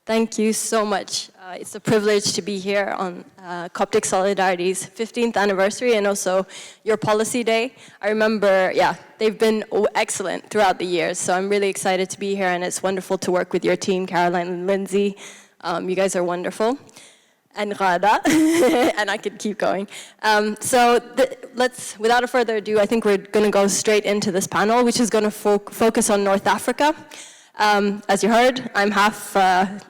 Thank you so much. It's a privilege to be here on Coptic Solidarity's 15th anniversary and also your policy day. I remember, they've been excellent throughout the years, so I'm really excited to be here, and it's wonderful to work with your team, Caroline and Lindsay. You guys are wonderful. And Ghada, and I could keep going. Let's, without further ado, I think we're going to go straight into this panel, which is going to focus on North Africa. As you heard, I'm half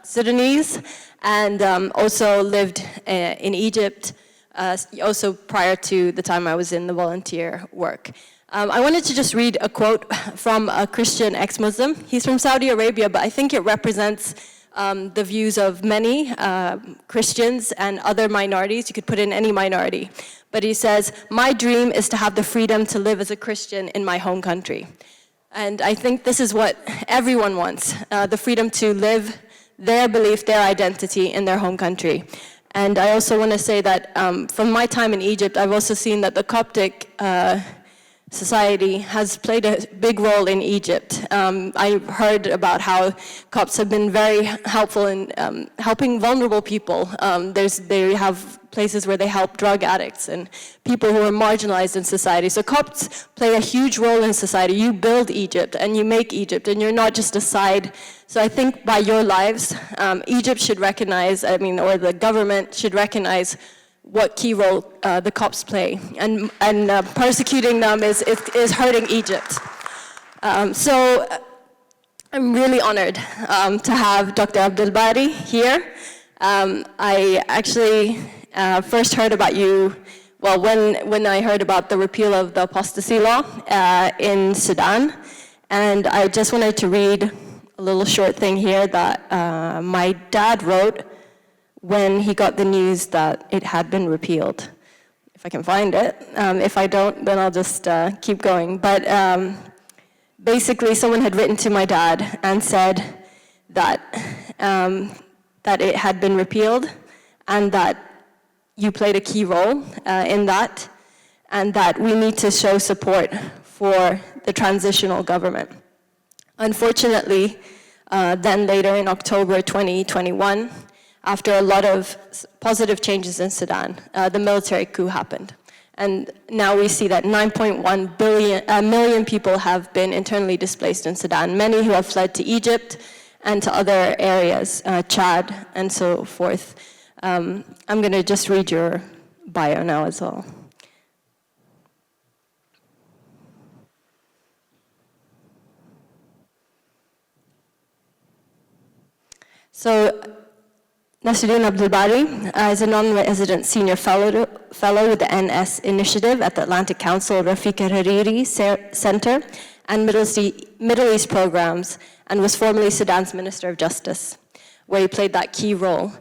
Sudanese and also lived in Egypt, also prior to the time I was in the volunteer work. I wanted to just read a quote from a Christian ex-Muslim. He's from Saudi Arabia, but I think it represents the views of many Christians and other minorities. You could put in any minority. But he says, "My dream is to have the freedom to live as a Christian in my home country." And I think this is what everyone wants, the freedom to live their belief, their identity in their home country. And I also want to say that from my time in Egypt, I've also seen that the Coptic society has played a big role in Egypt. I heard about how Copts have been very helpful in helping vulnerable people. They have places where they help drug addicts and people who are marginalized in society. So Copts play a huge role in society. You build Egypt and you make Egypt, and you're not just a side. So I think by your lives, Egypt should recognize, or the government should recognize what key role the Copts play, and persecuting them is hurting Egypt. So I'm really honored to have Dr. Abdulbari here. I actually first heard about you, when I heard about the repeal of the apostasy law in Sudan, and I just wanted to read a little short thing here that my dad wrote when he got the news that it had been repealed. If I can find it. If I don't, then I'll just keep going. But basically, someone had written to my dad and said that, that it had been repealed and that you played a key role in that, and that we need to show support for the transitional government. Unfortunately, then later in October 2021, after a lot of positive changes in Sudan, the military coup happened. And now we see that 9.1 million people have been internally displaced in Sudan, many who have fled to Egypt and to other areas, Chad and so forth. I'm going to just read your bio now as well. So, Nasredeen Abdulbari is a non-resident senior fellow with the NS Initiative at the Atlantic Council Rafiq Hariri Center and Middle East Programs, and was formerly Sudan's Minister of Justice, where he played that key role.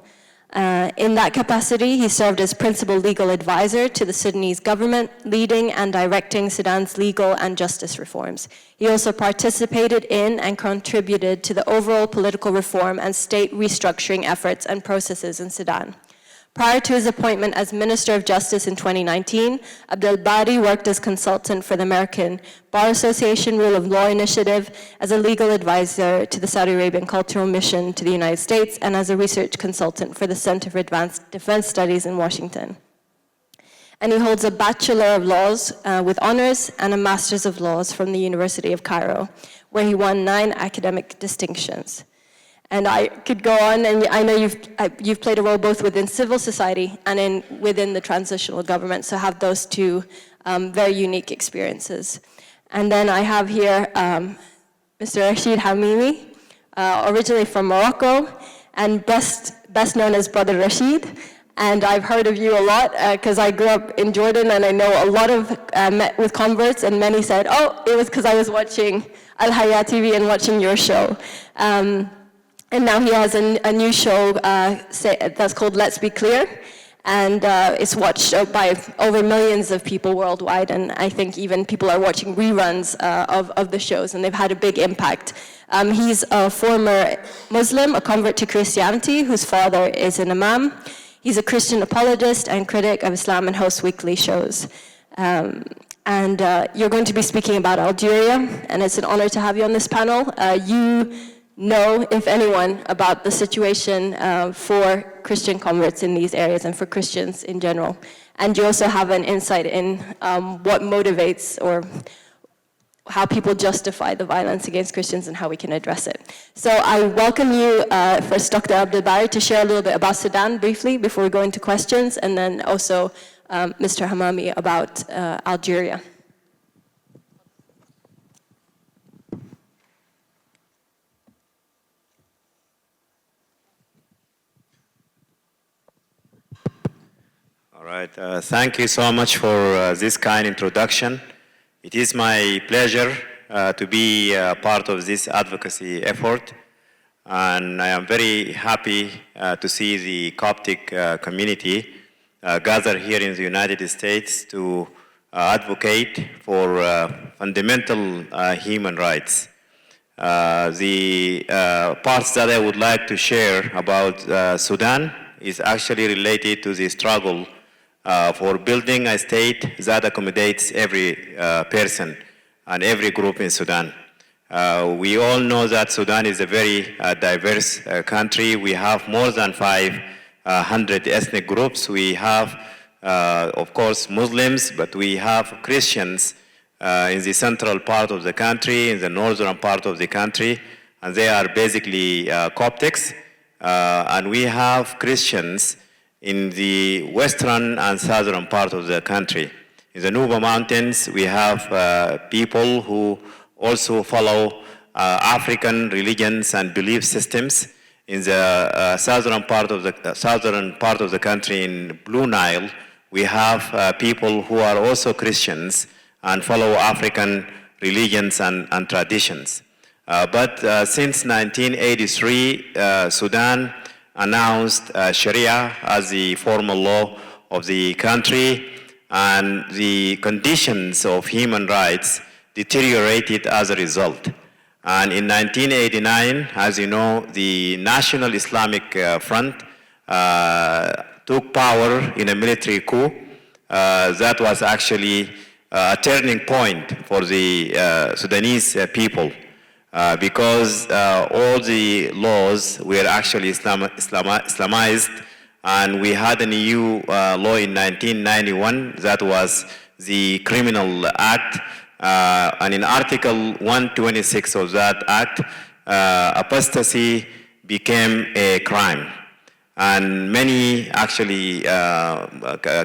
In that capacity, he served as principal legal advisor to the Sudanese government, leading and directing Sudan's legal and justice reforms. He also participated in and contributed to the overall political reform and state restructuring efforts and processes in Sudan. Prior to his appointment as Minister of Justice in 2019, Abdulbari worked as consultant for the American Bar Association Rule of Law Initiative, as a legal advisor to the Saudi Arabian Cultural Mission to the United States, and as a research consultant for the Center for Advanced Defense Studies in Washington. And he holds a Bachelor of Laws with honors and a Master's of Laws from the University of Cairo, where he won 9 academic distinctions. And I could go on, and I know you've played a role both within civil society and within the transitional government, so have those two very unique experiences. And then I have here Mr. Rachid Hammami, originally from Morocco, and best known as Brother Rachid. And I've heard of you a lot because I grew up in Jordan, and I know a lot of met with converts, and many said, "Oh, it was because I was watching Al Hayat TV and watching your show." And now he has a new show that's called Let's Be Clear, and it's watched by over millions of people worldwide, and I think even people are watching reruns of the shows, and they've had a big impact. He's a former Muslim, a convert to Christianity, whose father is an imam. He's a Christian apologist and critic of Islam and hosts weekly shows. You're going to be speaking about Algeria, and it's an honor to have you on this panel. You know, if anyone, about the situation for Christian converts in these areas and for Christians in general. And you also have an insight in what motivates or how people justify the violence against Christians and how we can address it. So I welcome you, first Dr. Abdulbari, to share a little bit about Sudan briefly before we go into questions, and then also Mr. Hammami about Algeria. All right, thank you so much for this kind introduction. It is my pleasure to be part of this advocacy effort, and I am very happy to see the Coptic community gather here in the United States to advocate for fundamental human rights. The parts that I would like to share about Sudan is actually related to the struggle for building a state that accommodates every person and every group in Sudan. We all know that Sudan is a very diverse country. We have more than 500 ethnic groups. We have, of course, Muslims, but we have Christians in the central part of the country, in the northern part of the country, and they are basically Coptics. And we have Christians in the western and southern part of the country. In the Nuba Mountains, we have people who also follow African religions and belief systems. In the southern part of the country, in Blue Nile, we have people who are also Christians and follow African religions and traditions. But since 1983, Sudan announced Sharia as the formal law of the country, and the conditions of human rights deteriorated as a result. And in 1989, as you know, the National Islamic Front took power in a military coup that was actually a turning point for the Sudanese people. Because all the laws were actually Islamized, and we had a new law in 1991 that was the Criminal Act, and in Article 126 of that act, apostasy became a crime. And many actually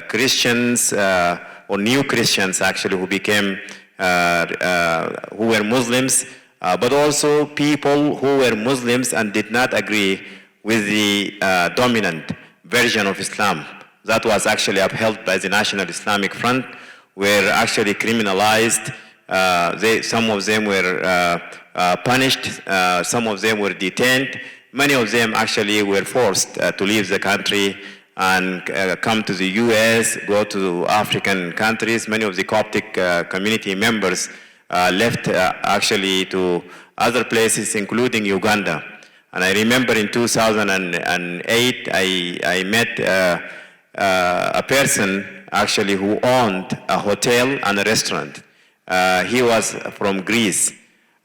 Christians or new Christians actually who became, who were Muslims, but also people who were Muslims and did not agree with the dominant version of Islam that was actually upheld by the National Islamic Front were actually criminalized. Some of them were punished, some of them were detained. Many of them actually were forced to leave the country and come to the US, go to African countries. Many of the Coptic community members left actually to other places, including Uganda. And I remember in 2008, I met a person actually who owned a hotel and a restaurant. He was from Greece.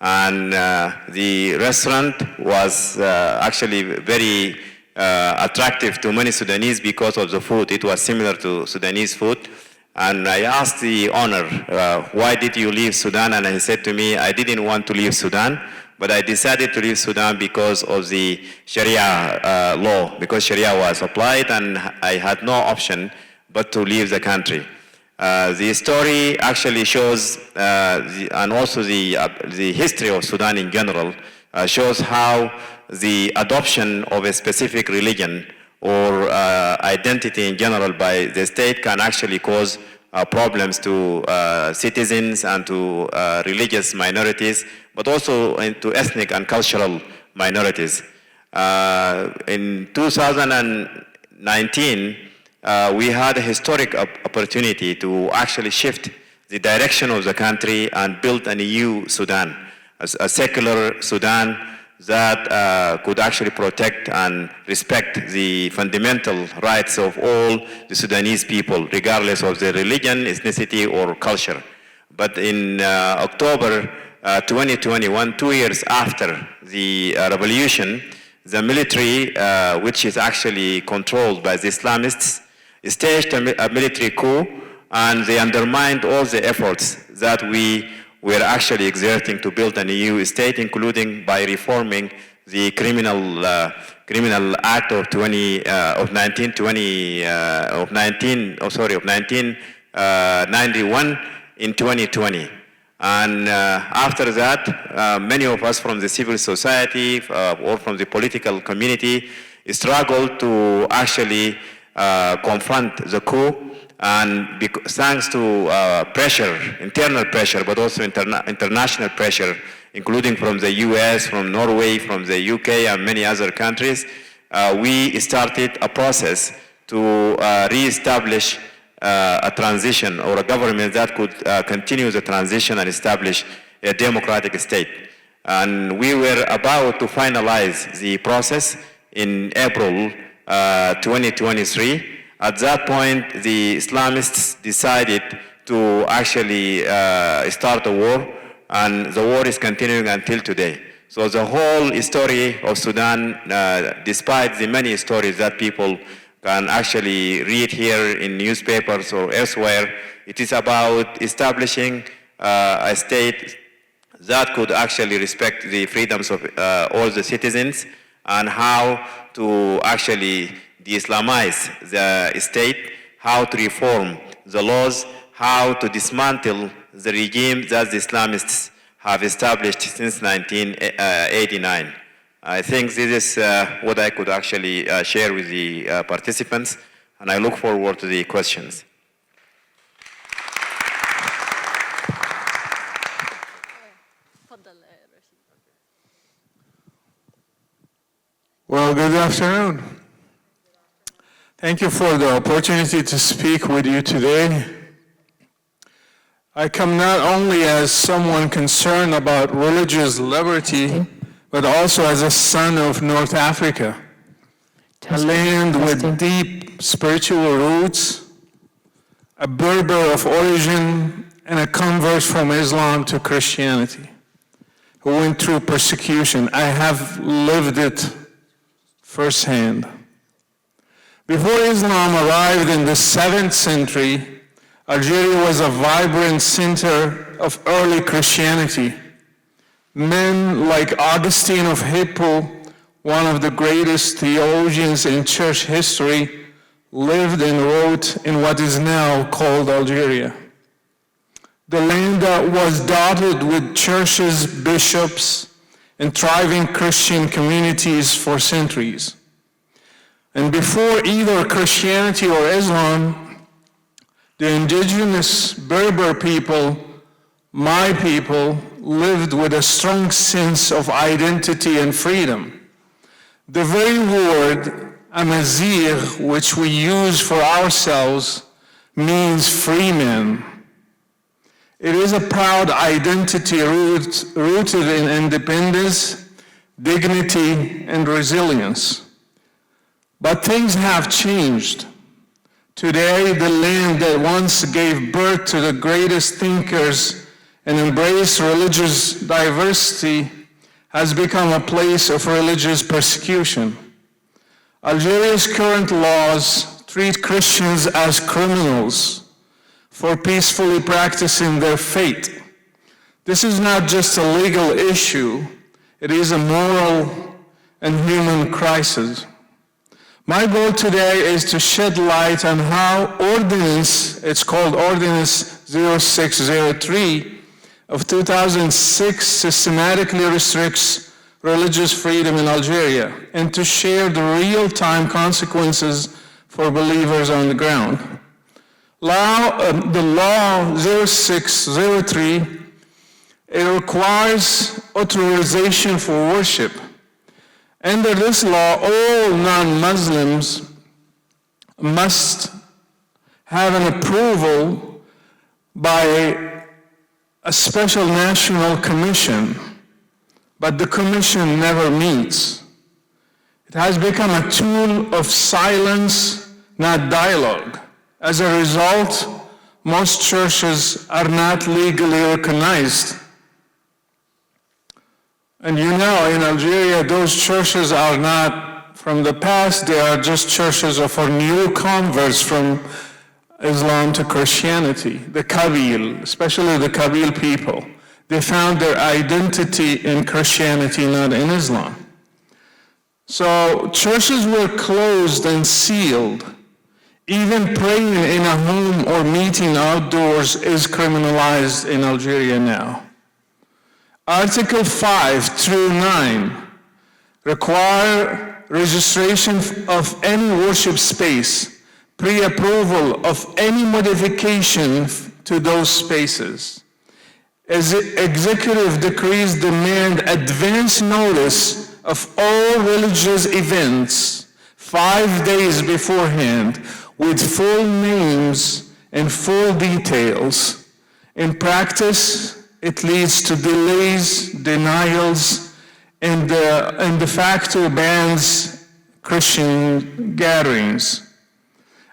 And the restaurant was actually very attractive to many Sudanese because of the food. It was similar to Sudanese food. And I asked the owner, why did you leave Sudan? And he said to me, I didn't want to leave Sudan, but I decided to leave Sudan because of the Sharia law, because Sharia was applied and I had no option but to leave the country. The story actually shows, and also the history of Sudan in general, shows how the adoption of a specific religion or identity in general by the state can actually cause problems to citizens and to religious minorities, but also to ethnic and cultural minorities. In 2019, we had a historic opportunity to actually shift the direction of the country and build a new Sudan, a secular Sudan that could actually protect and respect the fundamental rights of all the Sudanese people, regardless of their religion, ethnicity, or culture. But in October 2021, 2 years after the revolution, the military, which is actually controlled by the Islamists, staged a military coup, and they undermined all the efforts that we were actually exerting to build a new state, including by reforming the criminal act of 1991 in 2020. And after that, many of us from the civil society or from the political community struggled to actually confront the coup, and thanks to pressure, internal pressure, but also international pressure, including from the US, from Norway, from the UK, and many other countries, we started a process to re-establish a transition or a government that could continue the transition and establish a democratic state. And we were about to finalize the process in April 2023. At that point, the Islamists decided to actually start a war, and the war is continuing until today. So the whole story of Sudan, despite the many stories that people can actually read here in newspapers or elsewhere, it is about establishing a state that could actually respect the freedoms of all the citizens, and how to actually de-Islamize the state, how to reform the laws, how to dismantle the regime that the Islamists have established since 1989. I think this is what I could actually share with the participants, and I look forward to the questions. Well, good afternoon. Thank you for the opportunity to speak with you today. I come not only as someone concerned about religious liberty, but also as a son of North Africa, a land with deep spiritual roots, a Berber of origin, and a convert from Islam to Christianity, who went through persecution. I have lived it firsthand. Before Islam arrived in the 7th century, Algeria was a vibrant center of early Christianity. Men like Augustine of Hippo, one of the greatest theologians in church history, lived and wrote in what is now called Algeria. The land was dotted with churches, bishops, and thriving Christian communities for centuries. And before either Christianity or Islam, the indigenous Berber people, my people, lived with a strong sense of identity and freedom. The very word Amazigh, which we use for ourselves, means free men. It is a proud identity rooted in independence, dignity, and resilience. But things have changed. Today, the land that once gave birth to the greatest thinkers and embraced religious diversity has become a place of religious persecution. Algeria's current laws treat Christians as criminals for peacefully practicing their faith. This is not just a legal issue, it is a moral and human crisis. My goal today is to shed light on how it's called Ordinance 0603 of 2006, systematically restricts religious freedom in Algeria, and to share the real-time consequences for believers on the ground. The law 0603, it requires authorization for worship. Under this law, all non-Muslims must have an approval by a special national commission, but the commission never meets. It has become a tool of silence, not dialogue. As a result, most churches are not legally recognized. And you know, in Algeria, those churches are not from the past, they are just churches for new converts from Islam to Christianity. The Kabyle, especially the Kabyle people, they found their identity in Christianity, not in Islam. So churches were closed and sealed. Even praying in a home or meeting outdoors is criminalized in Algeria now. Article 5 through 9 require registration of any worship space, pre-approval of any modification to those spaces. As executive decrees demand advance notice of all religious events 5 days beforehand with full names and full details. In practice, it leads to delays, denials, and de facto bans Christian gatherings.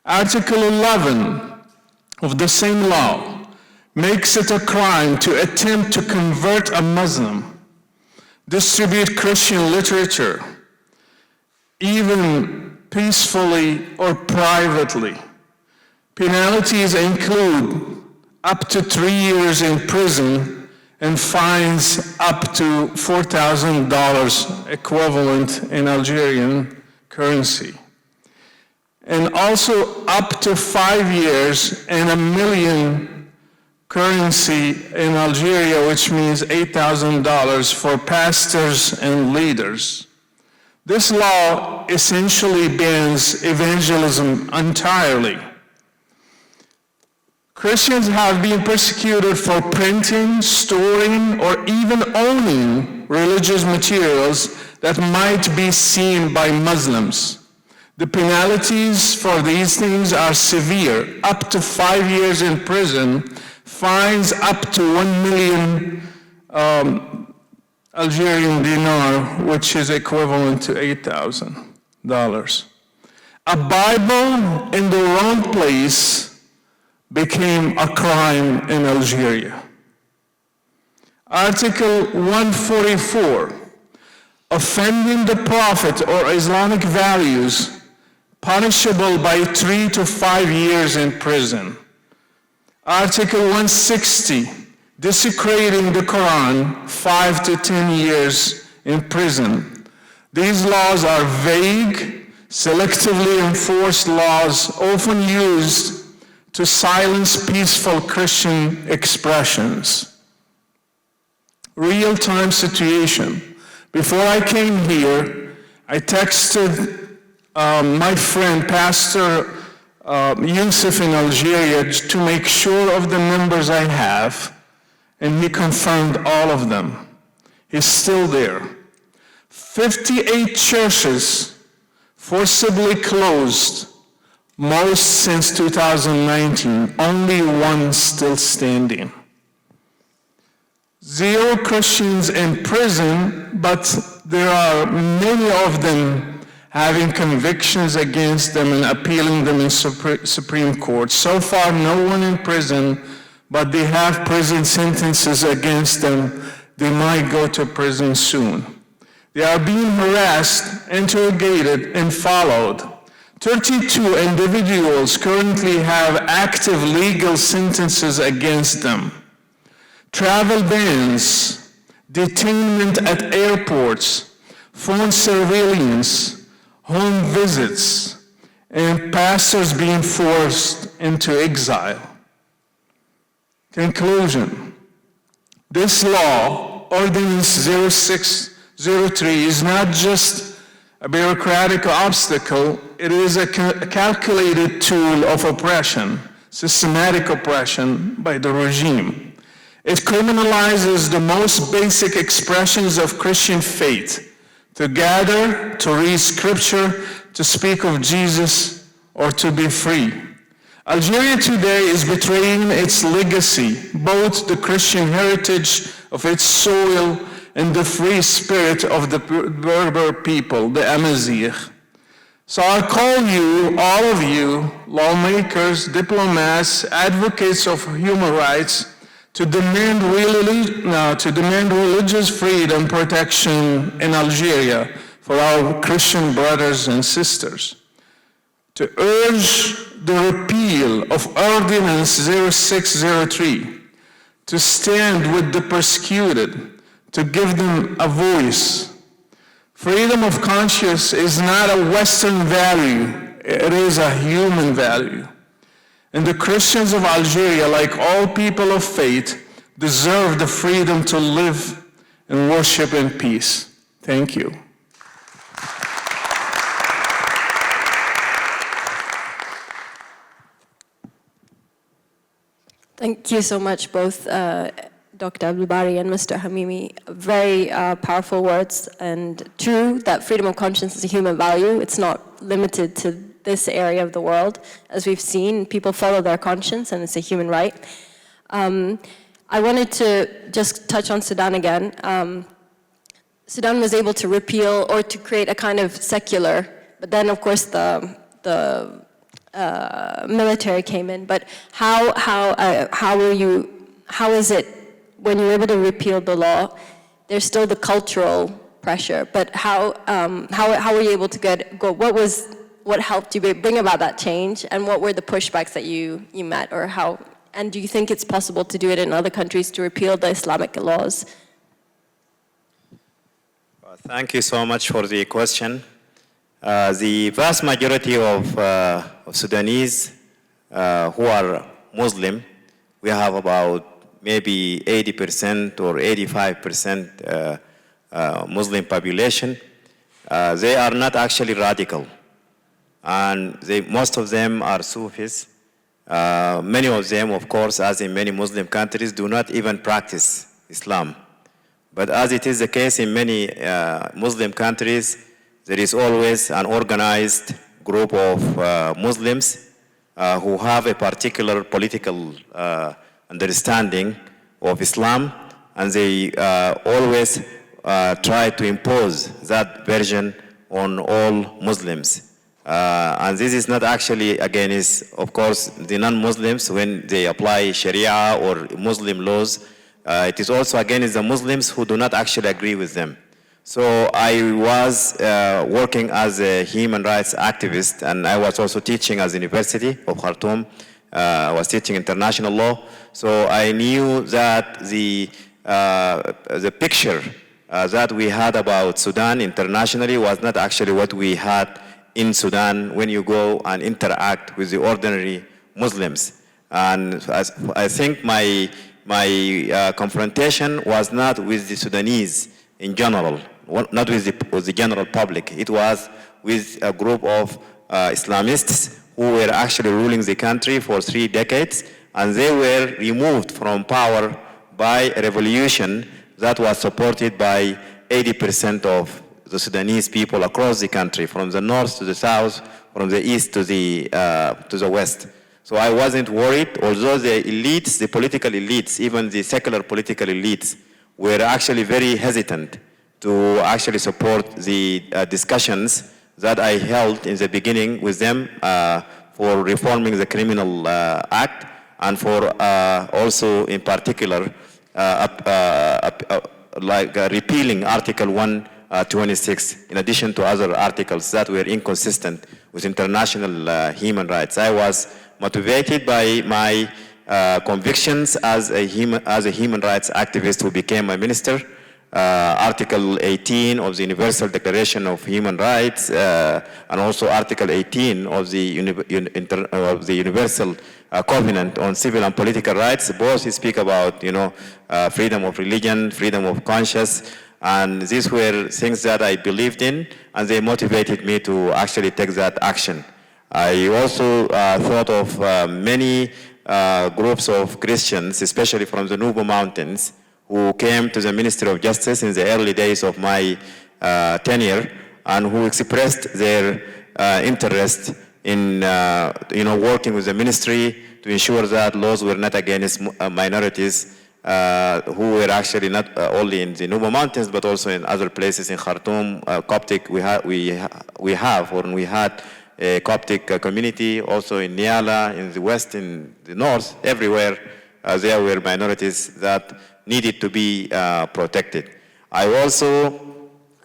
Article 11 of the same law makes it a crime to attempt to convert a Muslim, distribute Christian literature, even peacefully or privately. Penalties include up to 3 years in prison and fines up to $4,000 equivalent in Algerian currency. And also up to 5 years and $1 million currency in Algeria, which means $8,000 for pastors and leaders. This law essentially bans evangelism entirely. Christians have been persecuted for printing, storing, or even owning religious materials that might be seen by Muslims. The penalties for these things are severe, up to 5 years in prison, fines up to 1 million Algerian dinar, which is equivalent to $8,000. A Bible in the wrong place became a crime in Algeria. Article 144, offending the Prophet or Islamic values, punishable by 3 to 5 years in prison. Article 160, desecrating the Quran, 5 to 10 years in prison. These laws are vague, selectively enforced laws often used to silence peaceful Christian expressions. Real-time situation. Before I came here, I texted my friend, Pastor Yusuf in Algeria, to make sure of the numbers I have, and he confirmed all of them. He's still there. 58 churches forcibly closed, most since 2019, only one still standing. 0 Christians in prison, but there are many of them having convictions against them and appealing them in Supreme Court. So far, no one in prison, but they have prison sentences against them. They might go to prison soon. They are being harassed, interrogated, and followed. 32 individuals currently have active legal sentences against them. Travel bans, detainment at airports, phone surveillance, home visits, and pastors being forced into exile. Conclusion. This law, Ordinance 0603, is not just a bureaucratic obstacle, it is a calculated tool of oppression, systematic oppression by the regime. It criminalizes the most basic expressions of Christian faith: to gather, to read scripture, to speak of Jesus, or to be free. Algeria today is betraying its legacy, both the Christian heritage of its soil and the free spirit of the Berber people, the Amazigh. So I call you, all of you, lawmakers, diplomats, advocates of human rights, to demand religious freedom protection in Algeria for our Christian brothers and sisters, to urge the repeal of Ordinance 0603, to stand with the persecuted, to give them a voice. Freedom of conscience is not a Western value, it is a human value. And the Christians of Algeria, like all people of faith, deserve the freedom to live and worship in peace. Thank you. Thank you so much, both Dr. Abdulbari and Mr. Hammami. Very powerful words, and true that freedom of conscience is a human value. It's not limited to this area of the world. As we've seen, people follow their conscience, and it's a human right. I wanted to just touch on Sudan again. Sudan was able to repeal or to create a kind of secular, but then of course the military came in. But how is it when you're able to repeal the law? There's still the cultural pressure, but how were you able to go? What helped you bring about that change, and what were the pushbacks that you met, or how? And do you think it's possible to do it in other countries to repeal the Islamic laws? Thank you so much for the question. The vast majority of Sudanese who are Muslim, we have about maybe 80% or 85% Muslim population. They are not actually radical, and most of them are Sufis. Many of them, of course, as in many Muslim countries, do not even practice Islam. But as it is the case in many Muslim countries, there is always an organized group of Muslims who have a particular political understanding of Islam, and they always try to impose that version on all Muslims. And this is not actually against, of course, the non-Muslims when they apply Sharia or Muslim laws. It is also against the Muslims who do not actually agree with them. So I was working as a human rights activist, and I was also teaching at the University of Khartoum. I was teaching international law. So I knew that the picture that we had about Sudan internationally was not actually what we had in Sudan when you go and interact with the ordinary Muslims. And I think my confrontation was not with the Sudanese in general, not with the general public. It was with a group of Islamists who were actually ruling the country for 3 decades, and they were removed from power by a revolution that was supported by 80% of the Sudanese people across the country, from the north to the south, from the east to the west. So I wasn't worried, although the elites, the political elites, even the secular political elites, were actually very hesitant to actually support the discussions that I held in the beginning with them for reforming the Criminal Act, and for also in particular repealing Article 126, in addition to other articles that were inconsistent with international human rights. I was motivated by my convictions as a human rights activist who became a minister. Article 18 of the Universal Declaration of Human Rights, and also Article 18 of the Universal Covenant on Civil and Political Rights. Both speak about, freedom of religion, freedom of conscience, and these were things that I believed in, and they motivated me to actually take that action. I also thought of many groups of Christians, especially from the Nuba Mountains, who came to the Ministry of Justice in the early days of my tenure, and who expressed their interest in working with the ministry to ensure that laws were not against minorities who were actually not only in the Nuba Mountains but also in other places in Khartoum. Coptic, we had a Coptic community also in Niala, in the west, in the north, everywhere. there were minorities that needed to be protected. I also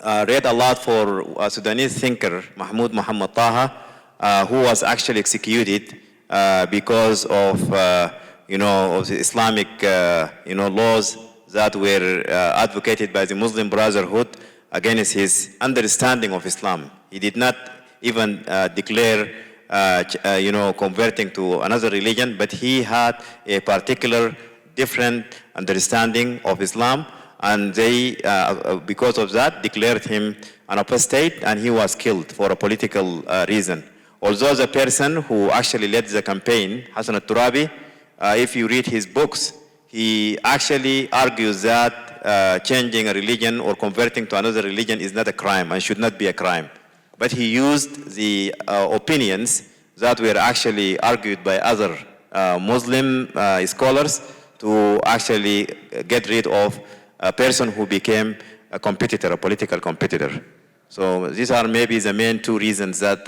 read a lot for a Sudanese thinker, Mahmoud Muhammad Taha, who was actually executed because of, of the Islamic, laws that were advocated by the Muslim Brotherhood against his understanding of Islam. He did not even declare, converting to another religion, but he had a particular different understanding of Islam, and they, because of that, declared him an apostate, and he was killed for a political reason. Although the person who actually led the campaign, Hassan al-Turabi, if you read his books, he actually argues that changing a religion or converting to another religion is not a crime and should not be a crime. But he used the opinions that were actually argued by other Muslim scholars to actually get rid of a person who became a competitor, a political competitor. So these are maybe the main two reasons that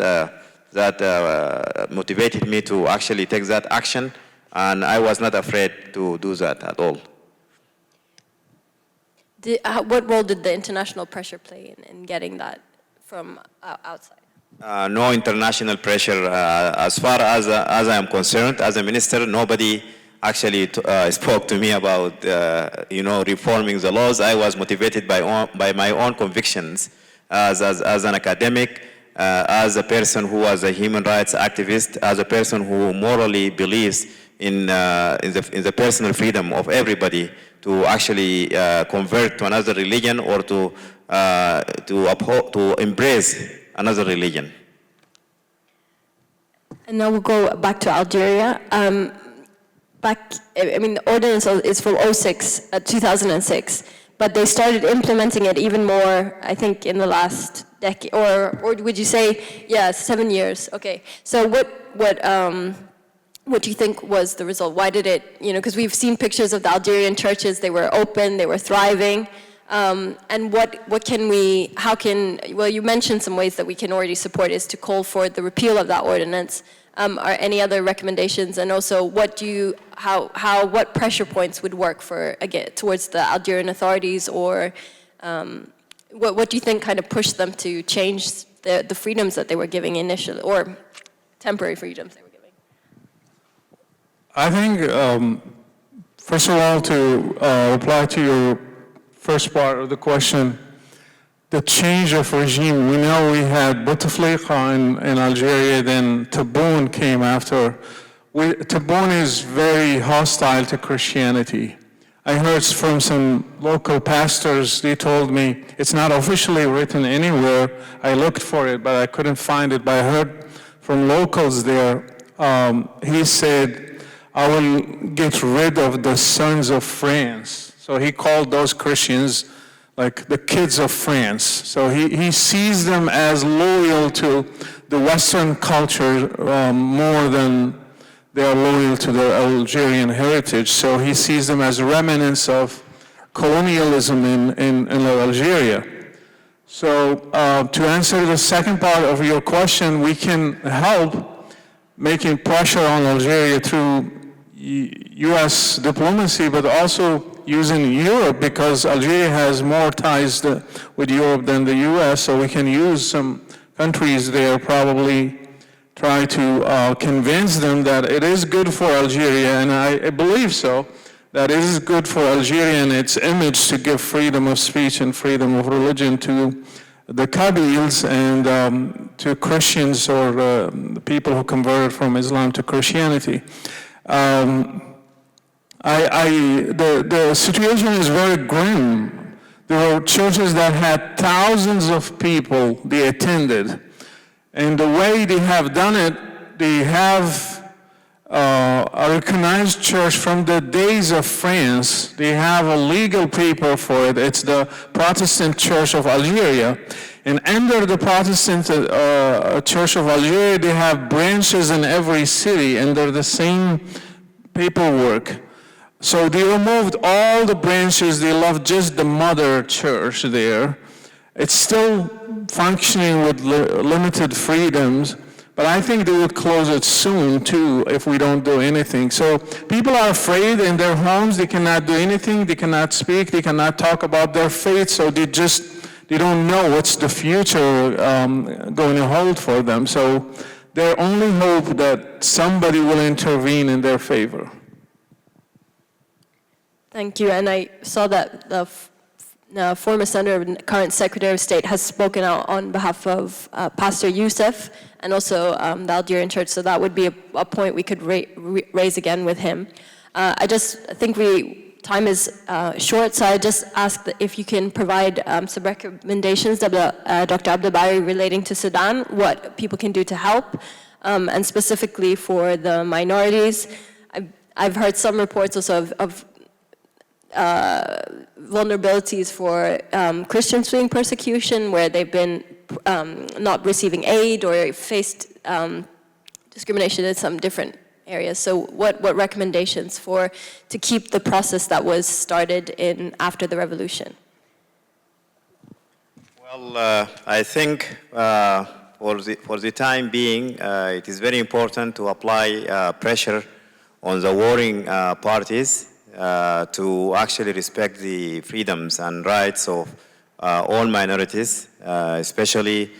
motivated me to actually take that action, and I was not afraid to do that at all. What role did the international pressure play in getting that from outside? No international pressure. As far as I am concerned, as a minister, nobody actually spoke to me about reforming the laws. I was motivated by my own convictions as an academic, as a person who was a human rights activist, as a person who morally believes in the personal freedom of everybody to actually convert to another religion or to embrace another religion. And now we'll go back to Algeria. The ordinance is from 2006, but they started implementing it even more, I think, in the last decade, or would you say, 7 years? Okay. So what do you think was the result? Why did it, because we've seen pictures of the Algerian churches, they were open, they were thriving. And you mentioned some ways that we can already support is to call for the repeal of that ordinance. Are any other recommendations? And also, what pressure points would work towards the Algerian authorities, or what do you think kind of pushed them to change the freedoms that they were giving initially, or temporary freedoms they were giving? I think, first of all, to reply to your first part of the question, the change of regime. We know we had Bouteflika in Algeria, then Tebboune came after. Tebboune is very hostile to Christianity. I heard from some local pastors, they told me, it's not officially written anywhere. I looked for it, but I couldn't find it. But I heard from locals there, he said, I will get rid of the sons of France. So he called those Christians like the kids of France. So he sees them as loyal to the Western culture more than they are loyal to their Algerian heritage. So he sees them as remnants of colonialism in Algeria. So to answer the second part of your question, we can help making pressure on Algeria through U.S. diplomacy, but also using Europe, because Algeria has more ties with Europe than the U.S., so we can use some countries there, probably try to convince them that it is good for Algeria, and I believe so, that it is good for Algeria and its image to give freedom of speech and freedom of religion to the Kabyles and to Christians or the people who converted from Islam to Christianity. The situation is very grim. There were churches that had thousands of people they attended. And the way they have done it, they have a recognized church from the days of France. They have a legal paper for it. It's the Protestant Church of Algeria. And under the Protestant Church of Algeria, they have branches in every city under the same paperwork. So they removed all the branches, they left just the mother church there. It's still functioning with limited freedoms, But I think they would close it soon too if we don't do anything. So people are afraid in their homes. They cannot do anything. They cannot speak. They cannot talk about their faith. So they don't know what's the future going to hold for them. So their only hope that somebody will intervene in their favor. Thank you. And I saw that the former senator and current Secretary of State has spoken out on behalf of Pastor Youssef and also the Algerian Church, so that would be a point we could raise again with him. I think time is short, so I just ask that if you can provide some recommendations, Dr. Abdulbari, relating to Sudan, what people can do to help, and specifically for the minorities. I've heard some reports also of vulnerabilities for Christians fleeing persecution, where they've been not receiving aid or faced discrimination in some different areas. So what recommendations to keep the process that was started after the revolution? Well, I think for the time being, it is very important to apply pressure on the warring parties to actually respect the freedoms and rights of all minorities, especially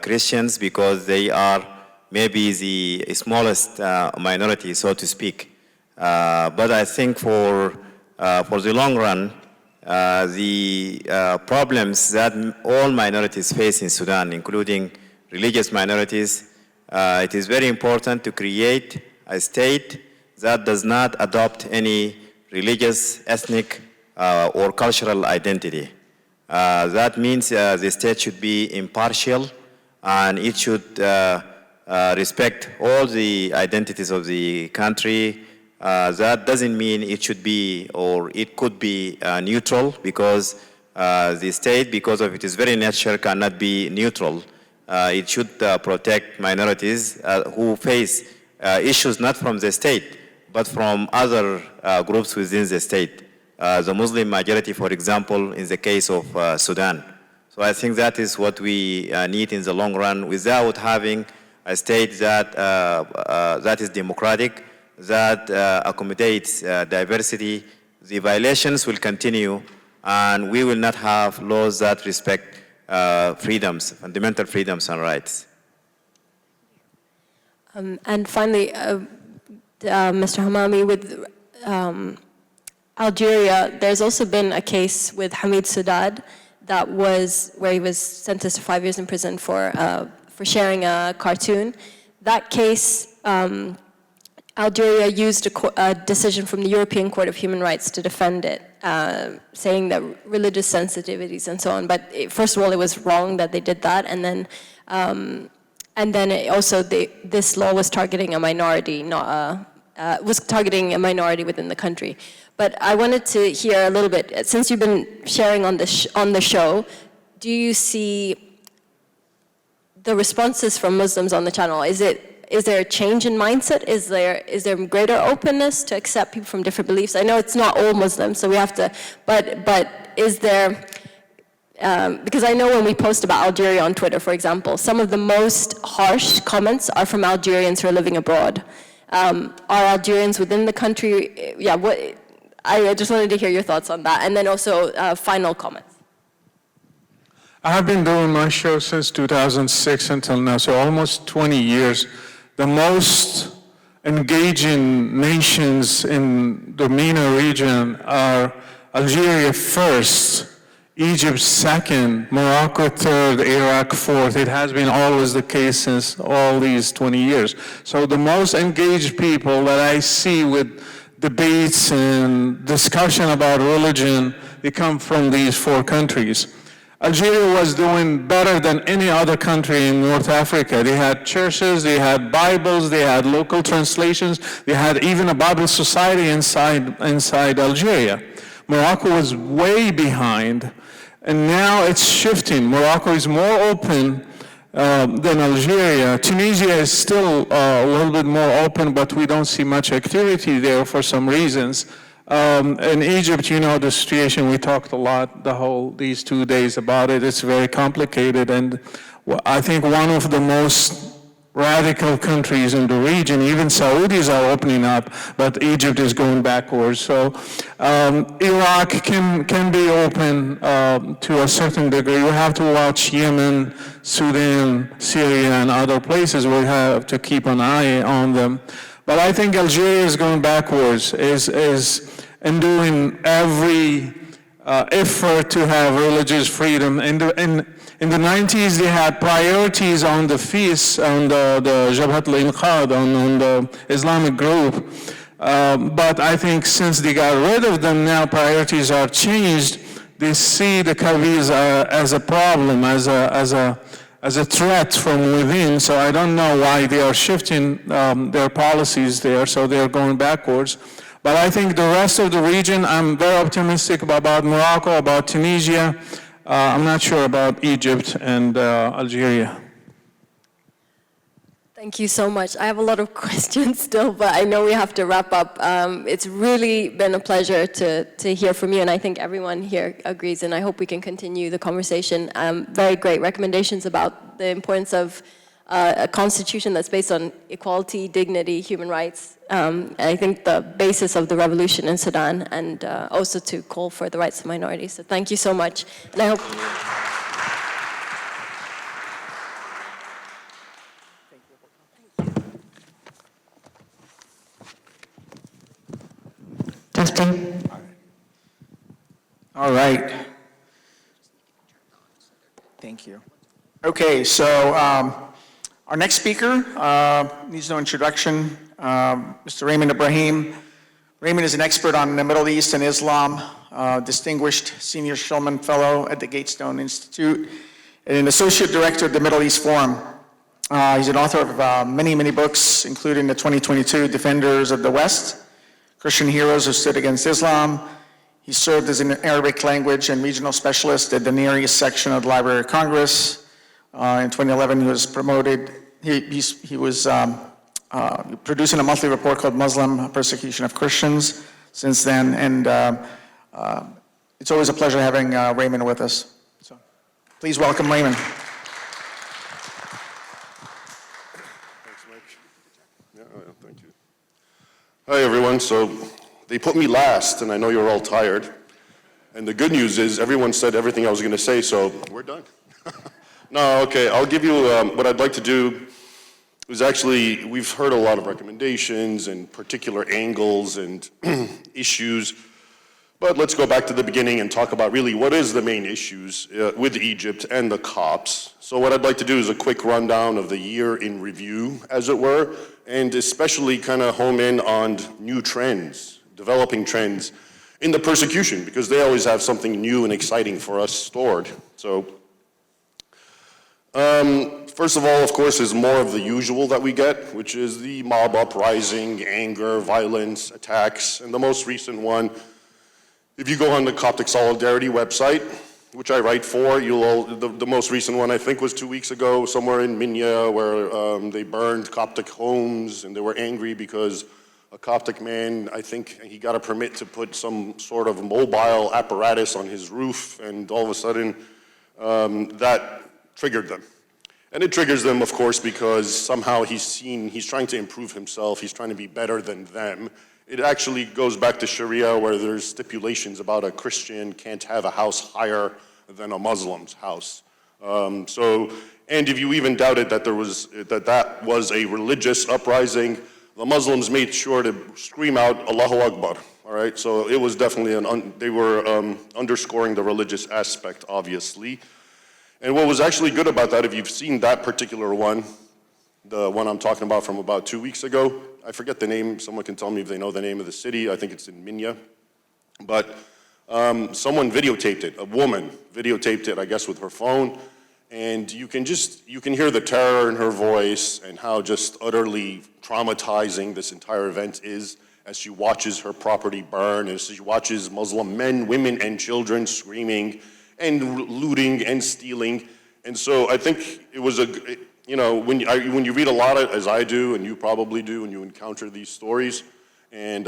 Christians, because they are maybe the smallest minority, so to speak. But I think for the long run, the problems that all minorities face in Sudan, including religious minorities, it is very important to create a state that does not adopt any religious, ethnic, or cultural identity. That means the state should be impartial, and it should respect all the identities of the country. That doesn't mean it should be or it could be neutral, because the state, because of its very nature, cannot be neutral. It should protect minorities who face issues not from the state, but from other groups within the state. The Muslim majority, for example, in the case of Sudan. So I think that is what we need in the long run, without having a state that is democratic, that accommodates diversity. The violations will continue, and we will not have laws that respect freedoms, fundamental freedoms and rights. And finally, Mr. Hammami, with Algeria, there's also been a case with Hamid Soudad where he was sentenced to 5 years in prison for sharing a cartoon. That case, Algeria used a decision from the European Court of Human Rights to defend it, saying that religious sensitivities and so on. But first of all, it was wrong that they did that, and then this law was targeting a minority, targeting a minority within the country. But I wanted to hear a little bit, since you've been sharing on the show, do you see the responses from Muslims on the channel? Is there a change in mindset? Is there greater openness to accept people from different beliefs? I know it's not all Muslims, so we have to, but is there, because I know when we post about Algeria on Twitter, for example, some of the most harsh comments are from Algerians who are living abroad. Are Algerians within the country, I just wanted to hear your thoughts on that. And then also final comments. I have been doing my show since 2006 until now, so almost 20 years. The most engaging nations in the MENA region are Algeria first, Egypt second, Morocco third, Iraq fourth. It has been always the case since all these 20 years. So the most engaged people that I see with debates and discussion about religion, they come from these four countries. Algeria was doing better than any other country in North Africa. They had churches, they had Bibles, they had local translations, they had even a Bible society inside Algeria. Morocco was way behind, and now it's shifting. Morocco is more open than Algeria. Tunisia is still a little bit more open, but we don't see much activity there for some reasons. In Egypt, you know the situation, we talked a lot these 2 days about it. It's very complicated, and I think one of the most radical countries in the region. Even Saudis are opening up, but Egypt is going backwards. So Iraq can be open to a certain degree. We have to watch Yemen, Sudan, Syria, and other places. We have to keep an eye on them. But I think Algeria is going backwards, is doing every effort to have religious freedom. In the 90s, they had priorities on the feasts, on the Jabhat al-Inqadh, on the Islamic group. But I think since they got rid of them, now priorities are changed. They see the Kurds as a problem, as a threat from within. So I don't know why they are shifting their policies there, so they're going backwards. But I think the rest of the region, I'm very optimistic about Morocco, about Tunisia. I'm not sure about Egypt and Algeria. Thank you so much. I have a lot of questions still, but I know we have to wrap up. It's really been a pleasure to hear from you, and I think everyone here agrees, and I hope we can continue the conversation. Very great recommendations about the importance of a constitution that's based on equality, dignity, human rights. I think the basis of the revolution in Sudan, and also to call for the rights of minorities. So thank you so much. And I hope. Testing. All right. Thank you. Okay, so our next speaker needs no introduction. Mr. Raymond Ibrahim. Raymond is an expert on the Middle East and Islam, distinguished senior Shulman Fellow at the Gatestone Institute, and an associate director of the Middle East Forum. He's an author of many books, including the 2022 Defenders of the West, Christian Heroes Who Stood Against Islam. He served as an Arabic language and regional specialist at the Near East section of the Library of Congress. In 2011, he was promoted. He was producing a monthly report called Muslim Persecution of Christians since then, and it's always a pleasure having Raymond with us. So please welcome Raymond. Thanks, Mike. Yeah, thank you. Hi, everyone. So they put me last, and I know you're all tired. And the good news is everyone said everything I was going to say, so we're done. No, okay, I'll give you what I'd like to do is actually, we've heard a lot of recommendations and particular angles and issues, but let's go back to the beginning and talk about really what is the main issues with Egypt and the Copts. So what I'd like to do is a quick rundown of the year in review, as it were, and especially kind of home in on new trends, developing trends in the persecution, because they always have something new and exciting for us stored. So first of all, of course, is more of the usual that we get, which is the mob uprising, anger, violence, attacks, and the most recent one, if you go on the Coptic Solidarity website, which I write for, the most recent one I think was 2 weeks ago, somewhere in Minya, where they burned Coptic homes, and they were angry because a Coptic man, I think he got a permit to put some sort of mobile apparatus on his roof, and all of a sudden that triggered them. And it triggers them, of course, because somehow he's trying to improve himself, he's trying to be better than them. It actually goes back to Sharia, where there's stipulations about a Christian can't have a house higher than a Muslim's house. And if you even doubted that that was a religious uprising, the Muslims made sure to scream out Allahu Akbar. All right, so it was definitely they were underscoring the religious aspect, obviously. And what was actually good about that, if you've seen that particular one, the one I'm talking about from about 2 weeks ago, I forget the name, someone can tell me if they know the name of the city, I think it's in Minya. But someone videotaped it, a woman videotaped it, I guess with her phone, and you can hear the terror in her voice and how just utterly traumatizing this entire event is as she watches her property burn, as she watches Muslim men, women, and children screaming and looting and stealing. And so I think it was when you read a lot of, as I do, and you probably do, and you encounter these stories, and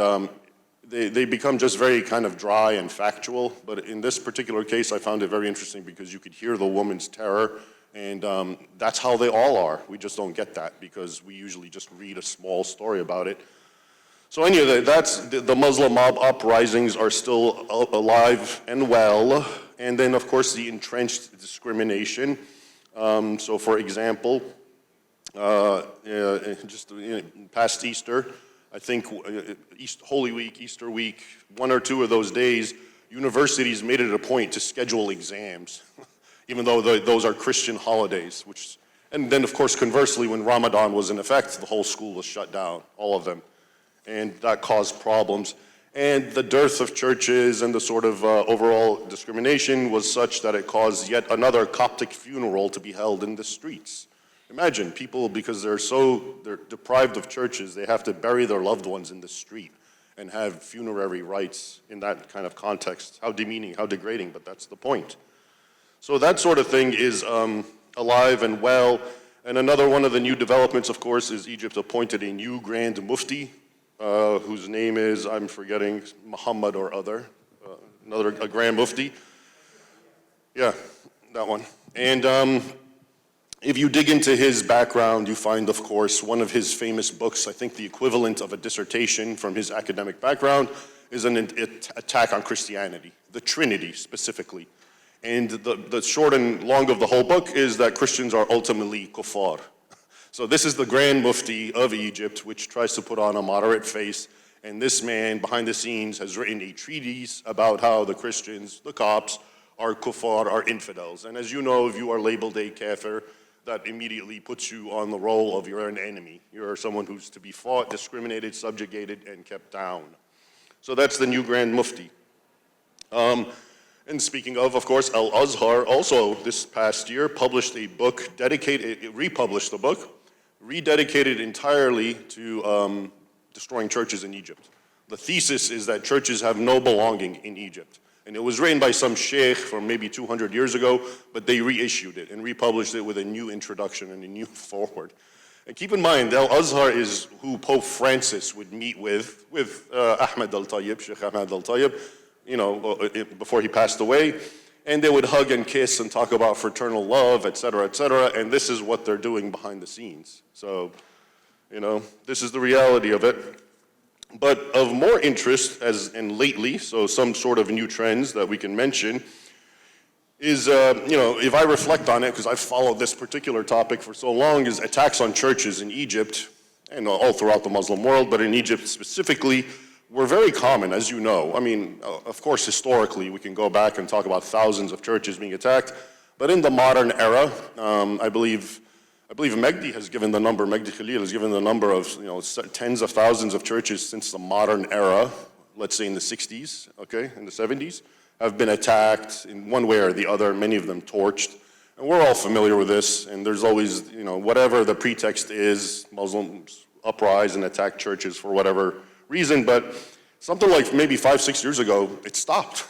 they become just very kind of dry and factual. But in this particular case, I found it very interesting because you could hear the woman's terror And that's how they all are. We just don't get that because we usually just read a small story about it. So anyway, that's the Muslim mob uprisings are still alive and well. And then, of course, the entrenched discrimination. So, for example, past Easter, I think Holy Week, Easter week, 1 or 2 of those days, universities made it a point to schedule exams, even though those are Christian holidays. And then, of course, conversely, when Ramadan was in effect, the whole school was shut down, all of them. And that caused problems. And the dearth of churches and the sort of overall discrimination was such that it caused yet another Coptic funeral to be held in the streets. Imagine people, because they're deprived of churches, they have to bury their loved ones in the street and have funerary rites in that kind of context. How demeaning, how degrading, but that's the point. So that sort of thing is alive and well. And another one of the new developments, of course, is Egypt appointed a new Grand Mufti, whose name is, I'm forgetting, Muhammad or other, a Grand Mufti. Yeah, that one. And if you dig into his background, you find, of course, one of his famous books, I think the equivalent of a dissertation from his academic background, is an attack on Christianity, the Trinity specifically. And the short and long of the whole book is that Christians are ultimately kuffar. So this is the Grand Mufti of Egypt, which tries to put on a moderate face. And this man, behind the scenes, has written a treatise about how the Christians, the Copts, are kuffar, are infidels. And as you know, if you are labeled a kafir, that immediately puts you on the role of you're an enemy. You're someone who's to be fought, discriminated, subjugated, and kept down. So that's the new Grand Mufti. And speaking of course, Al-Azhar also this past year published a book republished the book, rededicated entirely to destroying churches in Egypt. The thesis is that churches have no belonging in Egypt. And it was written by some sheikh from maybe 200 years ago, but they reissued it and republished it with a new introduction and a new foreword. And keep in mind, Al-Azhar is who Pope Francis would meet with Ahmed al-Tayyib, Sheikh Ahmed al-Tayyib, before he passed away. And they would hug and kiss and talk about fraternal love, et cetera, and this is what they're doing behind the scenes. So, this is the reality of it. But of more interest, and lately, so some sort of new trends that we can mention, is, if I reflect on it, because I've followed this particular topic for so long, is attacks on churches in Egypt, and all throughout the Muslim world, but in Egypt specifically, were very common, as you know. I mean, of course, historically, we can go back and talk about thousands of churches being attacked, but in the modern era, I believe Magdi has given the number, Magdi Khalil has given the number of, tens of thousands of churches since the modern era, let's say in the 60s, okay, in the 70s, have been attacked in one way or the other, many of them torched. And we're all familiar with this, and there's always, whatever the pretext is, Muslims uprise and attack churches for whatever reason, but something like maybe 5-6 years ago, it stopped.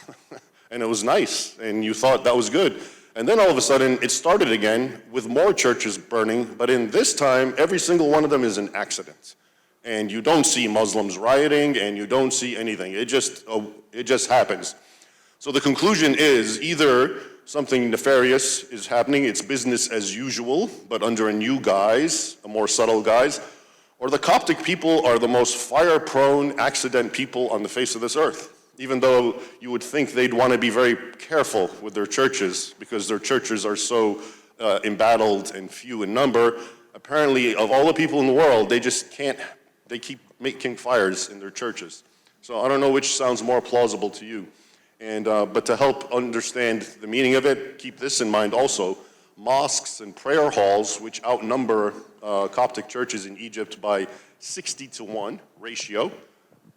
And it was nice, and you thought that was good. And then all of a sudden, it started again with more churches burning, but in this time, every single one of them is an accident. And you don't see Muslims rioting, and you don't see anything. It just happens. So the conclusion is either something nefarious is happening, it's business as usual, but under a new guise, a more subtle guise, or the Coptic people are the most fire-prone accident people on the face of this earth. Even though you would think they'd want to be very careful with their churches because their churches are so embattled and few in number, apparently of all the people in the world, they just can't, they keep making fires in their churches. So I don't know which sounds more plausible to you. And but to help understand the meaning of it, keep this in mind also. Mosques and prayer halls, which outnumber Coptic churches in Egypt by 60-to-1 ratio,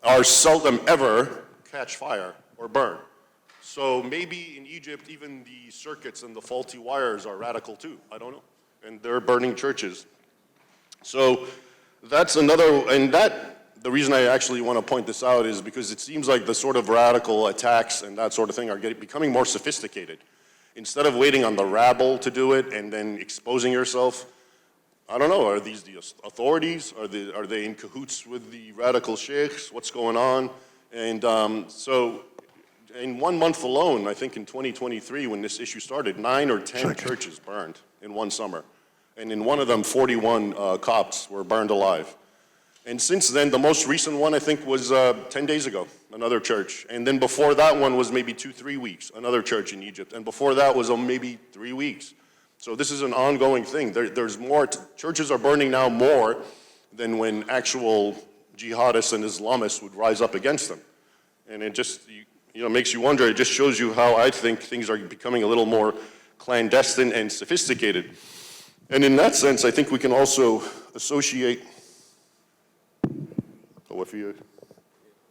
are seldom ever catch fire or burn. So maybe in Egypt, even the circuits and the faulty wires are radical too. I don't know. And they're burning churches. So that's another, and the reason I actually want to point this out is because it seems like the sort of radical attacks and that sort of thing are becoming more sophisticated. Instead of waiting on the rabble to do it and then exposing yourself, I don't know, are these the authorities? Are they in cahoots with the radical sheikhs? What's going on? And so in 1 month alone, I think in 2023, when this issue started, 9 or 10 churches burned in one summer. And in one of them, 41 Copts were burned alive. And since then, the most recent one, I think, was 10 days ago, another church. And then before that one was maybe 2-3 weeks, another church in Egypt. And before that was maybe 3 weeks. So this is an ongoing thing. There's more, churches are burning now more than when actual jihadists and Islamists would rise up against them. And it just, makes you wonder. It just shows you how I think things are becoming a little more clandestine and sophisticated. And in that sense, I think we can also associate. Oh, what for you?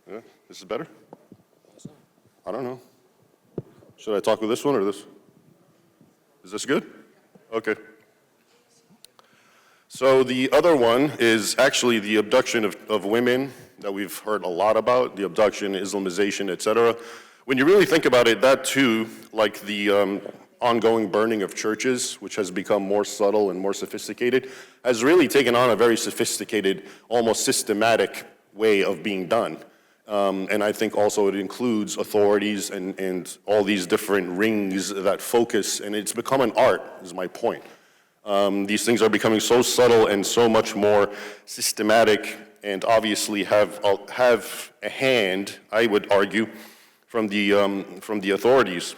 Yeah, this is better? I don't know. Should I talk with this one or this? Is this good? Okay. So the other one is actually the abduction of women that we've heard a lot about, the abduction, Islamization, etc. When you really think about it, that too, like the ongoing burning of churches, which has become more subtle and more sophisticated, has really taken on a very sophisticated, almost systematic way of being done. And I think also it includes authorities and all these different rings that focus, and it's become an art, is my point. These things are becoming so subtle and so much more systematic, and obviously have a hand, I would argue, from the authorities.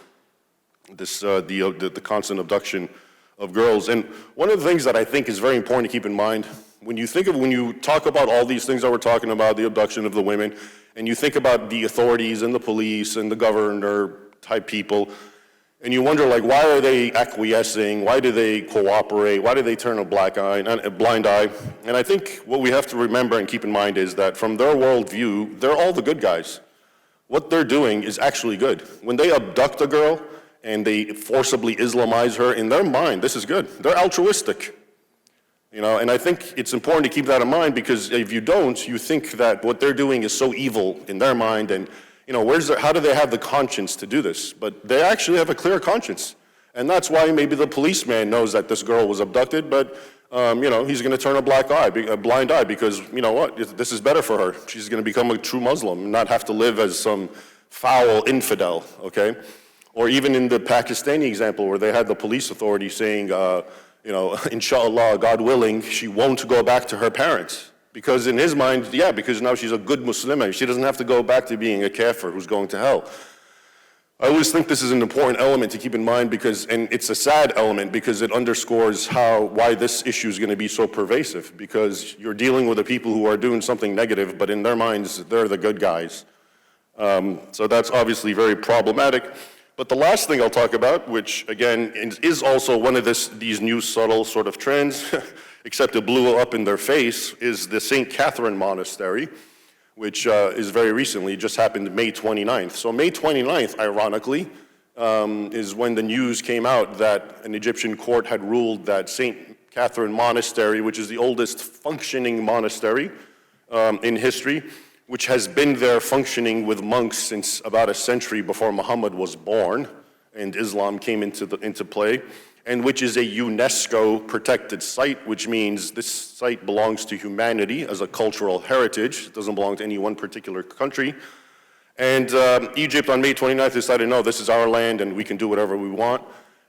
The constant abduction of girls. And one of the things that I think is very important to keep in mind, when you talk about all these things that we're talking about, the abduction of the women, and you think about the authorities and the police and the governor type people, and you wonder, like, why are they acquiescing? Why do they cooperate? Why do they turn a blind eye? And I think what we have to remember and keep in mind is that from their worldview, they're all the good guys. What they're doing is actually good. When they abduct a girl and they forcibly Islamize her, in their mind, this is good. They're altruistic. And I think it's important to keep that in mind, because if you don't, you think that what they're doing is so evil in their mind, and how do they have the conscience to do this? But they actually have a clear conscience. And that's why maybe the policeman knows that this girl was abducted, but he's going to turn a blind eye, because this is better for her. She's going to become a true Muslim and not have to live as some foul infidel, okay? Or even in the Pakistani example, where they had the police authority saying, inshallah, God willing, she won't go back to her parents. Because in his mind, because now she's a good Muslimah. She doesn't have to go back to being a kafir who's going to hell. I always think this is an important element to keep in mind, and it's a sad element, because it underscores why this issue is going to be so pervasive, because you're dealing with the people who are doing something negative, but in their minds, they're the good guys. So that's obviously very problematic. But the last thing I'll talk about, which again is also one of these new subtle sort of trends, except it blew up in their face, is the St. Catherine Monastery, which is very recently, just happened May 29th. So May 29th, ironically, is when the news came out that an Egyptian court had ruled that St. Catherine Monastery, which is the oldest functioning monastery in history, which has been there functioning with monks since about a century before Muhammad was born and Islam came into play, and which is a UNESCO protected site, which means this site belongs to humanity as a cultural heritage. It doesn't belong to any one particular country. And Egypt on May 29th decided, no, this is our land and we can do whatever we want.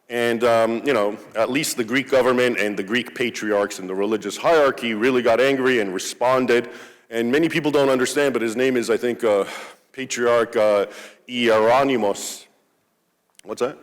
And at least the Greek government and the Greek patriarchs and the religious hierarchy really got angry and responded. And many people don't understand, but his name is, I think, Patriarch Hieronymus. What's that?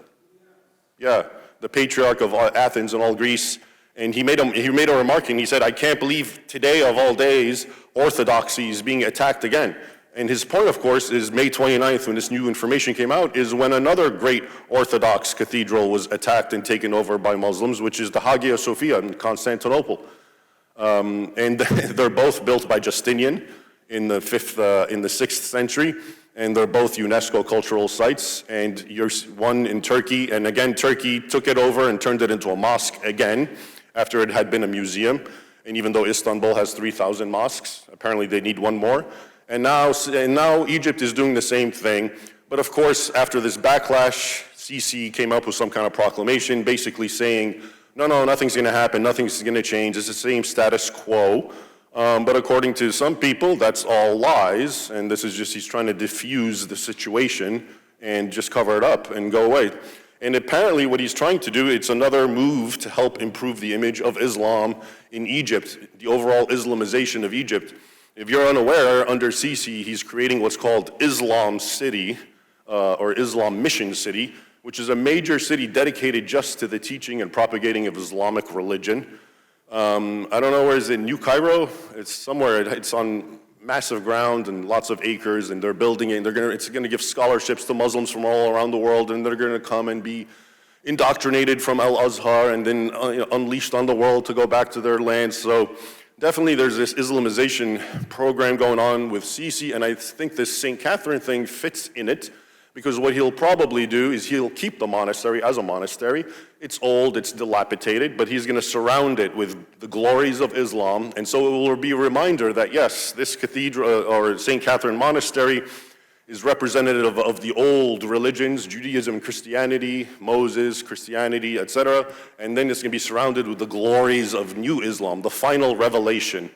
Yeah, the Patriarch of Athens and all Greece. And he made a remark, and he said, I can't believe today of all days, orthodoxy is being attacked again. And his point, of course, is May 29th, when this new information came out, is when another great Orthodox cathedral was attacked and taken over by Muslims, which is the Hagia Sophia in Constantinople. And they're both built by Justinian in the 6th century, and they're both UNESCO cultural sites. And there's one in Turkey, and again, Turkey took it over and turned it into a mosque again, after it had been a museum. And even though Istanbul has 3,000 mosques, apparently they need one more. And now Egypt is doing the same thing. But of course, after this backlash, Sisi came up with some kind of proclamation, basically saying, no, nothing's going to happen, nothing's going to change, it's the same status quo. But according to some people, that's all lies, and this is just, he's trying to diffuse the situation and just cover it up and go away. And apparently what he's trying to do, it's another move to help improve the image of Islam in Egypt, the overall Islamization of Egypt. If you're unaware, under Sisi, he's creating what's called Islam City, or Islam Mission City, which is a major city dedicated just to the teaching and propagating of Islamic religion. I don't know, where is it, New Cairo? It's somewhere, it's on massive ground and lots of acres, and they're building it, and it's gonna give scholarships to Muslims from all around the world, and they're gonna come and be indoctrinated from Al-Azhar and then unleashed on the world to go back to their land. So definitely there's this Islamization program going on with Sisi, and I think this St. Catherine thing fits in it, because what he'll probably do is he'll keep the monastery as a monastery. It's old, it's dilapidated, but he's gonna surround it with the glories of Islam, and so it will be a reminder that yes, this cathedral, or St. Catherine Monastery, is representative of the old religions, Judaism, Christianity, Moses, Christianity, etc. And then it's gonna be surrounded with the glories of new Islam, the final revelation.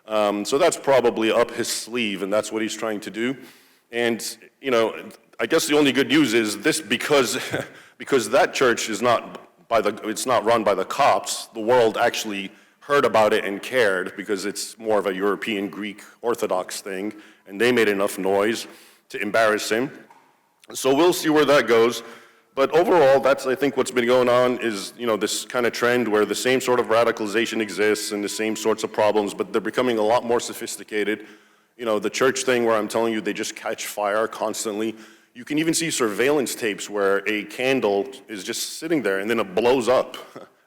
So that's probably up his sleeve, and that's what he's trying to do. And, I guess the only good news is this, because that church is it's not run by the Copts, the world actually heard about it and cared, because it's more of a European Greek Orthodox thing, and they made enough noise to embarrass him. So we'll see where that goes. But overall, that's, I think, what's been going on is, this kind of trend where the same sort of radicalization exists and the same sorts of problems, but they're becoming a lot more sophisticated. The church thing where I'm telling you they just catch fire constantly. You can even see surveillance tapes where a candle is just sitting there and then it blows up.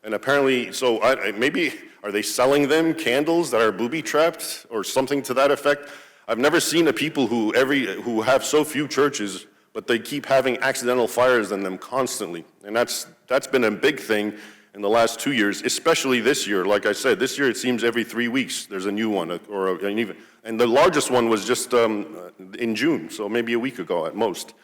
And apparently, so maybe, are they selling them candles that are booby-trapped or something to that effect? I've never seen a people who have so few churches, but they keep having accidental fires in them constantly. And that's been a big thing in the last 2 years, especially this year. Like I said, this year it seems every 3 weeks there's a new one, and the largest one was just in June, so maybe a week ago at most.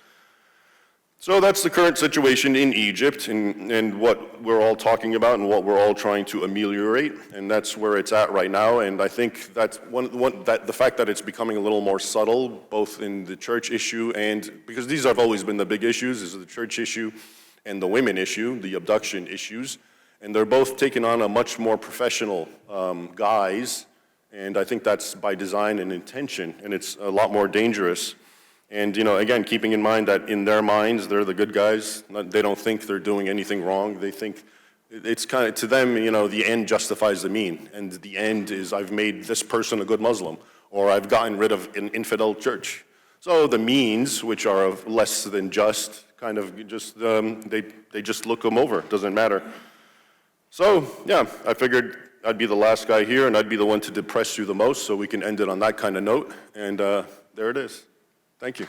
So that's the current situation in Egypt, and what we're all talking about and what we're all trying to ameliorate, and that's where it's at right now. And I think that's the fact that it's becoming a little more subtle, both in the church issue and, because these have always been the big issues, is the church issue and the women issue, the abduction issues, and they're both taking on a much more professional guise, and I think that's by design and intention, and it's a lot more dangerous. And again, keeping in mind that in their minds, they're the good guys. They don't think they're doing anything wrong. They think it's kind of, to them, the end justifies the mean. And the end is, I've made this person a good Muslim, or I've gotten rid of an infidel church. So the means, which are of less than just, kind of just, they just look them over. It doesn't matter. So yeah, I figured I'd be the last guy here, and I'd be the one to depress you the most, so we can end it on that kind of note. And there it is. Thank you.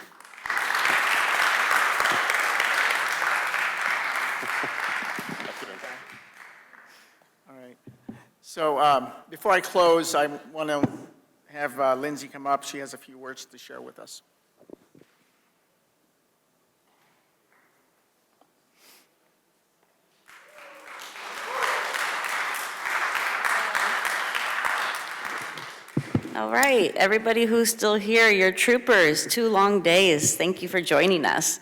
All right. So before I close, I want to have Lindsay come up. She has a few words to share with us. All right, everybody who's still here, you're troopers, 2 long days. Thank you for joining us.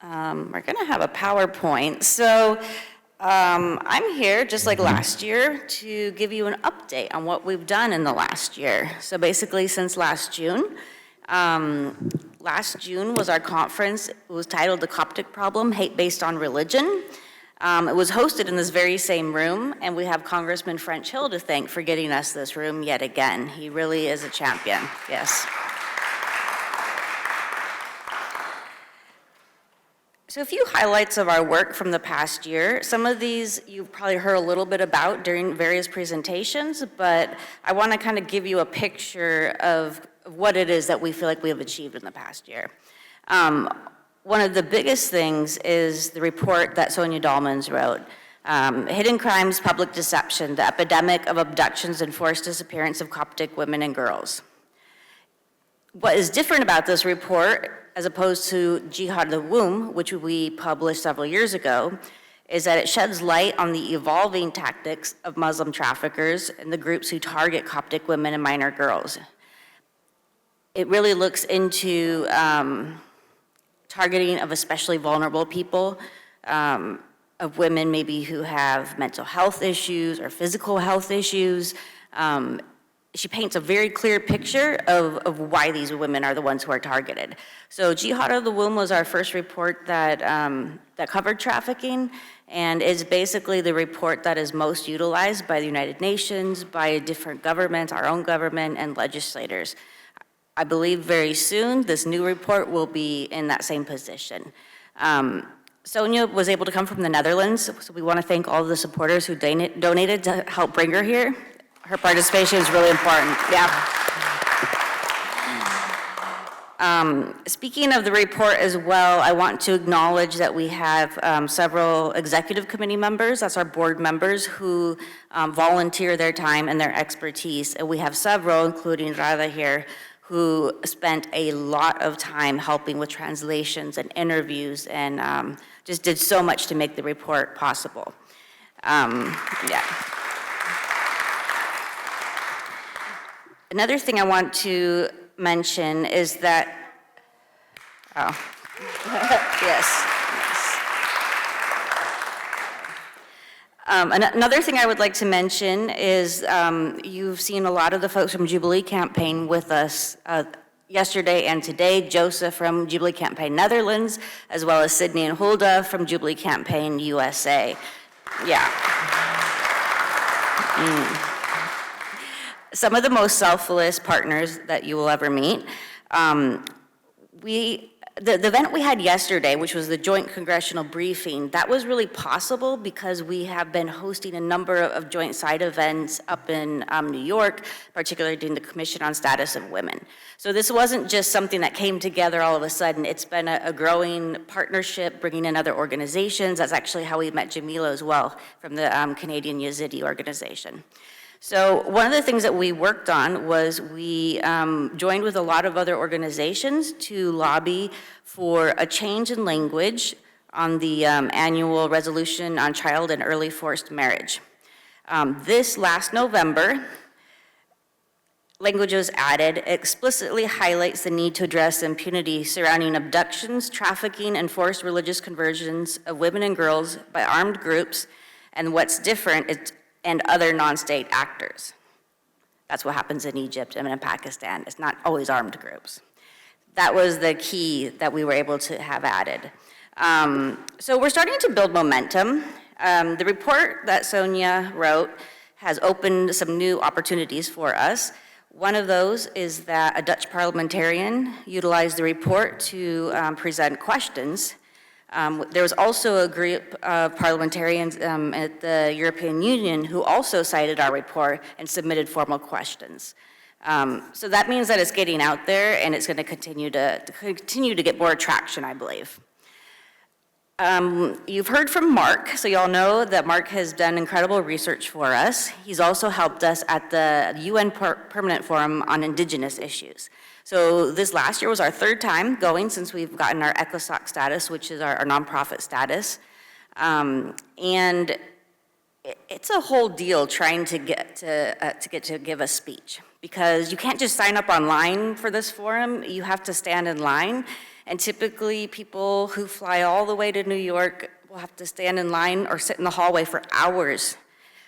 We're gonna have a PowerPoint. So I'm here, just like last year, to give you an update on what we've done in the last year. So basically, since last June was our conference. It was titled The Coptic Problem, Hate Based on Religion. It was hosted in this very same room, and we have Congressman French Hill to thank for getting us this room yet again. He really is a champion, yes. So a few highlights of our work from the past year. Some of these you've probably heard a little bit about during various presentations, but I want to kind of give you a picture of what it is that we feel like we have achieved in the past year. One of the biggest things is the report that Sonia Dahlmans wrote, Hidden Crimes, Public Deception, the Epidemic of Abductions and Forced Disappearance of Coptic Women and Girls. What is different about this report, as opposed to Jihad the Womb, which we published several years ago, is that it sheds light on the evolving tactics of Muslim traffickers and the groups who target Coptic women and minor girls. It really looks into targeting of especially vulnerable people, of women maybe who have mental health issues or physical health issues. She paints a very clear picture of why these women are the ones who are targeted. So Jihad of the Womb was our first report that, that covered trafficking, and is basically the report that is most utilized by the United Nations, by different governments, our own government, and legislators. I believe very soon this new report will be in that same position. Sonia was able to come from the Netherlands, so we want to thank all of the supporters who donated to help bring her here. Her participation is really important, yeah. Speaking of the report as well, I want to acknowledge that we have several executive committee members, that's our board members, who volunteer their time and their expertise. And we have several, including Radha here, who spent a lot of time helping with translations and interviews and just did so much to make the report possible. Yeah. Another thing I want to mention is that, yes. Another thing I would like to mention is you've seen a lot of the folks from Jubilee campaign with us yesterday and today. Joseph from Jubilee campaign Netherlands, as well as Sydney and Hulda from Jubilee campaign USA. Yeah. Some of the most selfless partners that you will ever meet. The event we had yesterday, which was the joint congressional briefing, that was really possible because we have been hosting a number of joint side events up in New York, particularly during the Commission on Status of Women. So this wasn't just something that came together all of a sudden. It's been a growing partnership, bringing in other organizations. That's actually how we met Jamila as well, from the Canadian Yazidi organization. So one of the things that we worked on was we joined with a lot of other organizations to lobby for a change in language on the annual resolution on child and early forced marriage. This last November, language was added, explicitly highlights the need to address impunity surrounding abductions, trafficking, and forced religious conversions of women and girls by armed groups, and what's different and other non-state actors. That's what happens in Egypt and in Pakistan. It's not always armed groups. That was the key that we were able to have added. So we're starting to build momentum. The report that Sonia wrote has opened some new opportunities for us. One of those is that a Dutch parliamentarian utilized the report to present questions. There was also a group of parliamentarians at the European Union who also cited our report and submitted formal questions. So that means that it's getting out there and it's going to continue to get more traction, I believe. You've heard from Mark, so y'all know that Mark has done incredible research for us. He's also helped us at the UN Permanent Forum on Indigenous Issues. So this last year was our third time going since we've gotten our ECOSOC status, which is our nonprofit status. And it's a whole deal trying to get to give a speech, because you can't just sign up online for this forum. You have to stand in line. And typically people who fly all the way to New York will have to stand in line or sit in the hallway for hours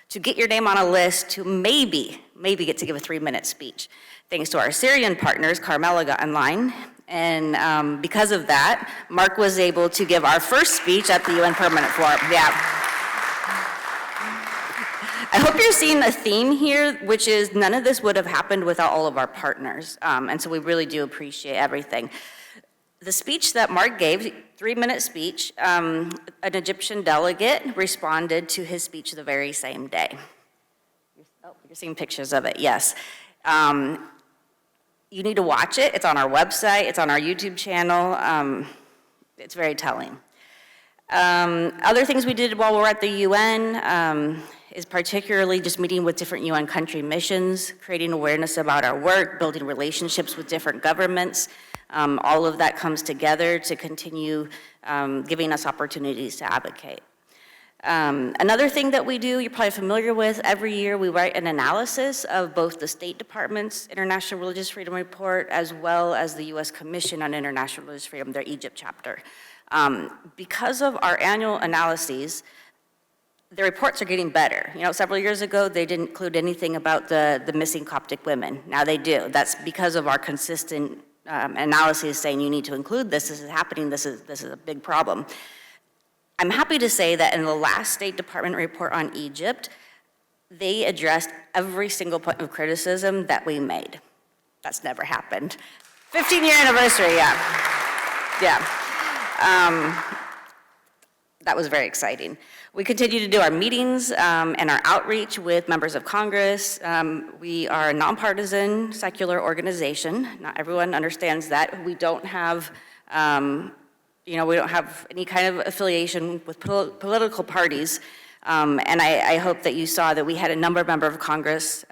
to get your name on a list to maybe get to give a 3-minute speech. Thanks to our Syrian partners, Carmela got in line, and because of that, Mark was able to give our first speech at the UN Permanent Forum. Yeah. I hope you're seeing a theme here, which is none of this would have happened without all of our partners, and so we really do appreciate everything. The speech that Mark gave, 3-minute speech, an Egyptian delegate responded to his speech the very same day. Oh, you're seeing pictures of it, yes. You need to watch it. It's on our website. It's on our YouTube channel. It's very telling. Other things we did while we were at the UN is particularly just meeting with different UN country missions, creating awareness about our work, building relationships with different governments. All of that comes together to continue giving us opportunities to advocate. Another thing that we do, you're probably familiar with, every year we write an analysis of both the State Department's International Religious Freedom Report as well as the U.S. Commission on International Religious Freedom, their Egypt chapter. Because of our annual analyses, the reports are getting better. You know, several years ago, they didn't include anything about the missing Coptic women. Now they do. That's because of our consistent analysis saying you need to include this is happening, this is a big problem. I'm happy to say that in the last State Department report on Egypt, they addressed every single point of criticism that we made. That's never happened. 15-year anniversary, yeah. Yeah. That was very exciting. We continue to do our meetings and our outreach with members of Congress. We are a nonpartisan, secular organization. Not everyone understands that. We don't have we don't have any kind of affiliation with political parties. And I hope that you saw that we had a number of members of Congress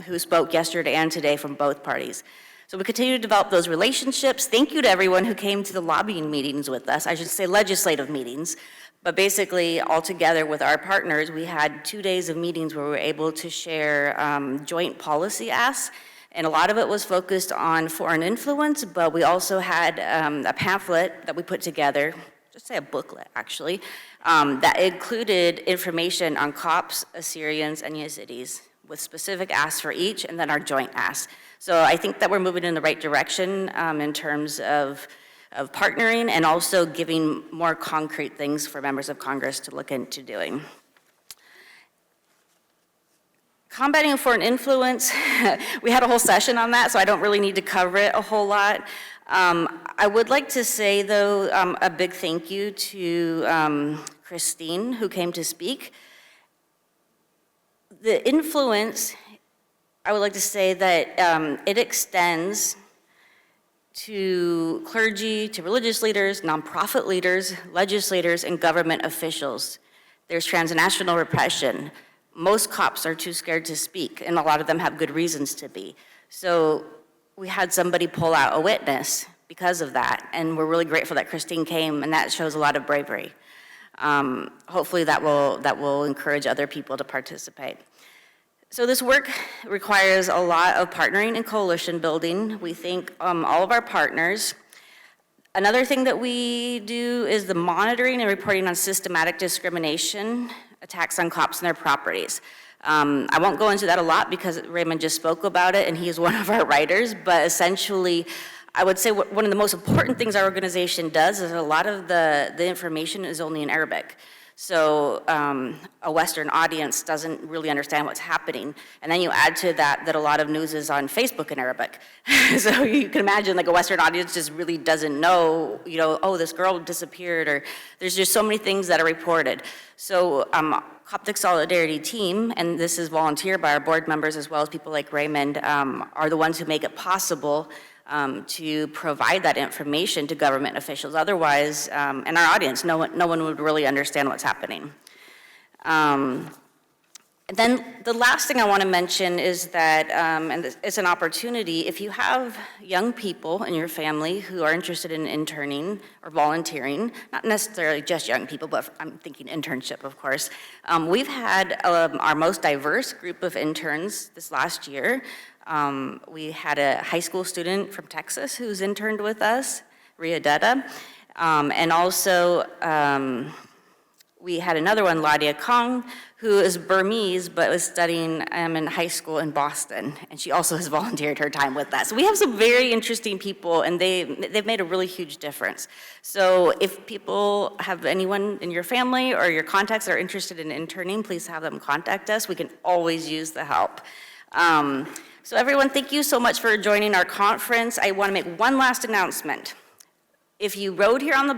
who spoke yesterday and today from both parties. So we continue to develop those relationships. Thank you to everyone who came to the lobbying meetings with us. I should say legislative meetings. But basically, all together with our partners, we had 2 days of meetings where we were able to share joint policy asks. And a lot of it was focused on foreign influence, but we also had a pamphlet that we put together, just say a booklet actually, that included information on Copts, Assyrians, and Yazidis with specific asks for each, and then our joint asks. So I think that we're moving in the right direction in terms of partnering and also giving more concrete things for members of Congress to look into doing. Combating foreign influence, we had a whole session on that, so I don't really need to cover it a whole lot. I would like to say, though, a big thank you to Christine, who came to speak. The influence, I would like to say that it extends to clergy, to religious leaders, nonprofit leaders, legislators, and government officials. There's transnational repression. Most Copts are too scared to speak, and a lot of them have good reasons to be. So we had somebody pull out a witness because of that, and we're really grateful that Christine came, and that shows a lot of bravery. Hopefully that will encourage other people to participate. So this work requires a lot of partnering and coalition building. We thank all of our partners. Another thing that we do is the monitoring and reporting on systematic discrimination, attacks on Copts and their properties. I won't go into that a lot because Raymond just spoke about it and he is one of our writers, but essentially, I would say one of the most important things our organization does is a lot of the information is only in Arabic. So a Western audience doesn't really understand what's happening. And then you add to that a lot of news is on Facebook in Arabic. So you can imagine like a Western audience just really doesn't know, oh, this girl disappeared, or there's just so many things that are reported. So Coptic Solidarity Team, and this is volunteered by our board members as well as people like Raymond, are the ones who make it possible to provide that information to government officials. Otherwise, in our audience, no one would really understand what's happening. And then the last thing I want to mention is that, and it's an opportunity, if you have young people in your family who are interested in interning or volunteering, not necessarily just young people, but I'm thinking internship, of course. We've had our most diverse group of interns this last year. We had a high school student from Texas who's interned with us, Ria Dutta, and also we had another one, Ladia Kong, who is Burmese but was studying in high school in Boston, and she also has volunteered her time with us. So we have some very interesting people, and they've made a really huge difference. So if people have anyone in your family or your contacts that are interested in interning, please have them contact us. We can always use the help. So everyone, thank you so much for joining our conference. I want to make one last announcement. If you rode here on the